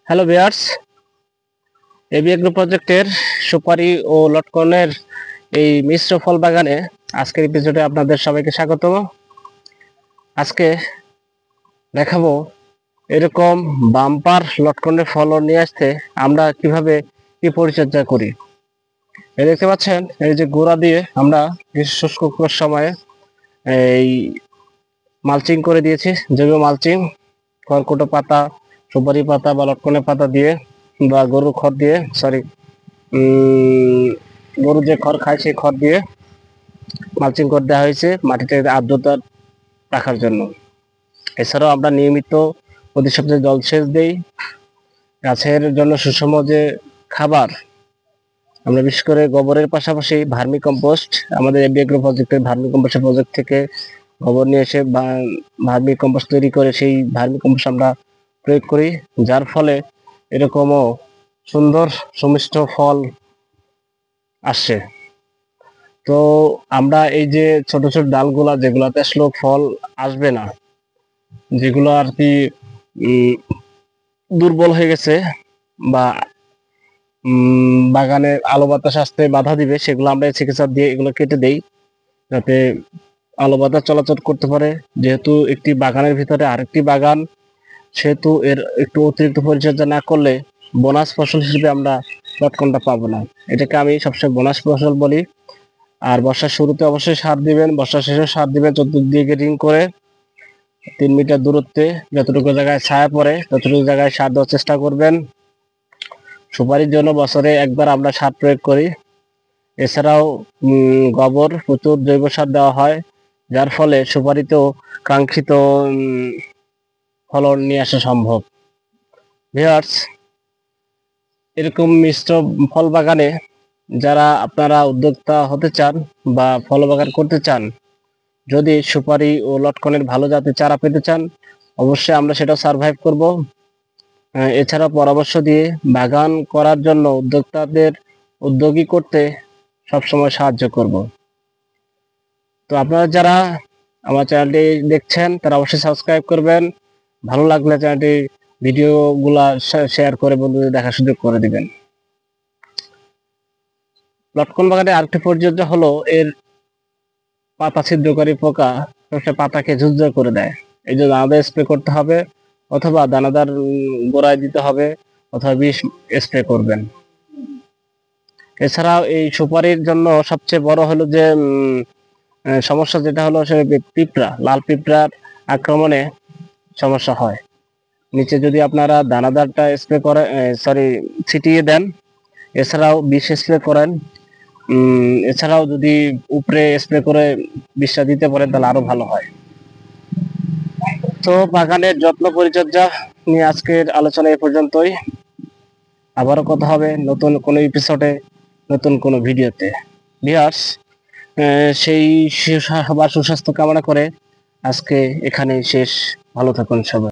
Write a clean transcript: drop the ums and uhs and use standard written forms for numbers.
Hello viewers, AB agro প্রজেক্টের সুপারি ও লটকনের এই মিশ্র ফল বাগানে আজকের এপিসোডে আপনাদের সবাইকে স্বাগতম। আজকে দেখাবো এরকম বাম্পার লটকনের ফলন নিয়ে আসতে আমরা কিভাবে কি পরিচর্যা করি। এই দেখতে পাচ্ছেন, এই যে গোড়া দিয়ে আমরা শুষ্ক সময়ে এই মালচিং করে দিয়েছি, জৈব মালচিং, খড়কুটো পাতা, সুপারি পাতা বা লটকনের পাতা দিয়ে বা গরুর খড় দিয়ে গরু যে খড় খায় সেই খড় দিয়ে মালচিং করে দেওয়া হয়েছে মাটিতে আর্দ্রতা রাখার জন্য। এছাড়াও আমরা নিয়মিত প্রতি সপ্তাহে জলসেচ দেই। গাছের জন্য সুষম যে খাবার, আমরা বিশেষ করে গোবরের পাশাপাশি ভার্মি কম্পোস্ট, আমাদের এবি এগ্রো প্রজেক্টের ভার্মি কম্পোস্টের প্রজেক্ট থেকে গোবর নিয়ে এসে ভার্মি কম্পোস্ট তৈরি করে সেই ভার্মি কম্পোস্ট আমরা প্রয়োগ করি, যার ফলে এরকমও সুন্দর সুমিষ্ট ফল আসে। তো আমরা এই যে ছোট ছোট ডালগুলা যেগুলাতে আসলে ফল আসবে না, যেগুলো আর কি দুর্বল হয়ে গেছে বা বাগানে আলো বাতাস আসতে বাধা দিবে, সেগুলো আমরা চিকিৎসা দিয়ে এগুলো কেটে দেই যাতে আলো বাতাস চলাচল করতে পারে। যেহেতু একটি বাগানের ভিতরে আরেকটি বাগান, সেহেতু এর একটু অতিরিক্ত পরিচর্যা না করলে বোনাস ফসল হিসেবে আমরা লটকনটা পাবো না। এটাকে আমি সবসময় বোনাস ফসল বলি। আর বর্ষার শুরুতে অবশ্যই সার দিবেন, বর্ষার শেষে সার দিবেন, চতুর্দিকে রিং করে 3 মিটার দূরত্বে যতটুকু জায়গায় ছায়া পড়ে ততটুকু জায়গায় সার দেওয়ার চেষ্টা করবেন। সুপারির জন্য বছরে একবার আমরা সার প্রয়োগ করি। এছাড়াও গোবর, প্রচুর জৈব সার দেওয়া হয়, যার ফলে সুপারিতেও কাঙ্ক্ষিত ফলন নিয়ে আসা সম্ভব। ভিউয়ার্স, এরকম মিশ্র ফল বাগানে যারা আপনারা উদ্যোক্তা হতে চান বা ফল বাগান করতে চান, যদি সুপারি ও লটকনের ভালো জাতের চারা পেতে চান, অবশ্যই আমরা সেটা সার্ভাইভ করব। এছাড়া পরামর্শ দিয়ে বাগান করার জন্য উদ্যোক্তাদের উদ্যোগী করতে সবসময় সাহায্য করব। তো আপনারা যারা আমার চ্যানেলটি দেখছেন তারা অবশ্যই সাবস্ক্রাইব করবেন। ভালো লাগলে চ্যানেলটি ভিডিওগুলা শেয়ার করে বন্ধুদের দেখার সুযোগ করে দিবেন। লটকন বাগানে আরেকটি পরিচর্যা হলো এর পাতা ছিদ্রকারী পোকা পাতাকে ঝুরঝুরে করে দেয়। এই জন্য দানাদার স্প্রে করতে হবে, অথবা দানাদার গোড়ায় দিতে হবে, অথবা বিষ স্প্রে করবেন। এছাড়াও এই সুপারির জন্য সবচেয়ে বড় হলো যে সমস্যা, যেটা হলো সে পিঁপড়া, লাল পিঁপড়ার আক্রমণে সমস্যা হয়। নিচে যদি আপনারা দানাদারটা স্প্রে করে ছিটিয়ে দেন, এছাড়াও বিষ স্প্রে করেন, এছাড়াও যদি উপরে স্প্রে করে বিষটা দিতে পারেন তাহলে আরো ভালো হয়। তো বাগানের যত্ন পরিচর্যা নিয়ে আজকের আলোচনা এ পর্যন্তই। আবারও কথা হবে নতুন কোনো এপিসোডে, নতুন কোনো ভিডিওতে। ভিউয়ার্স, সেই সবার সুস্বাস্থ্য কামনা করে আজকে এখানেই শেষ। ভালো থাকুন সবাই।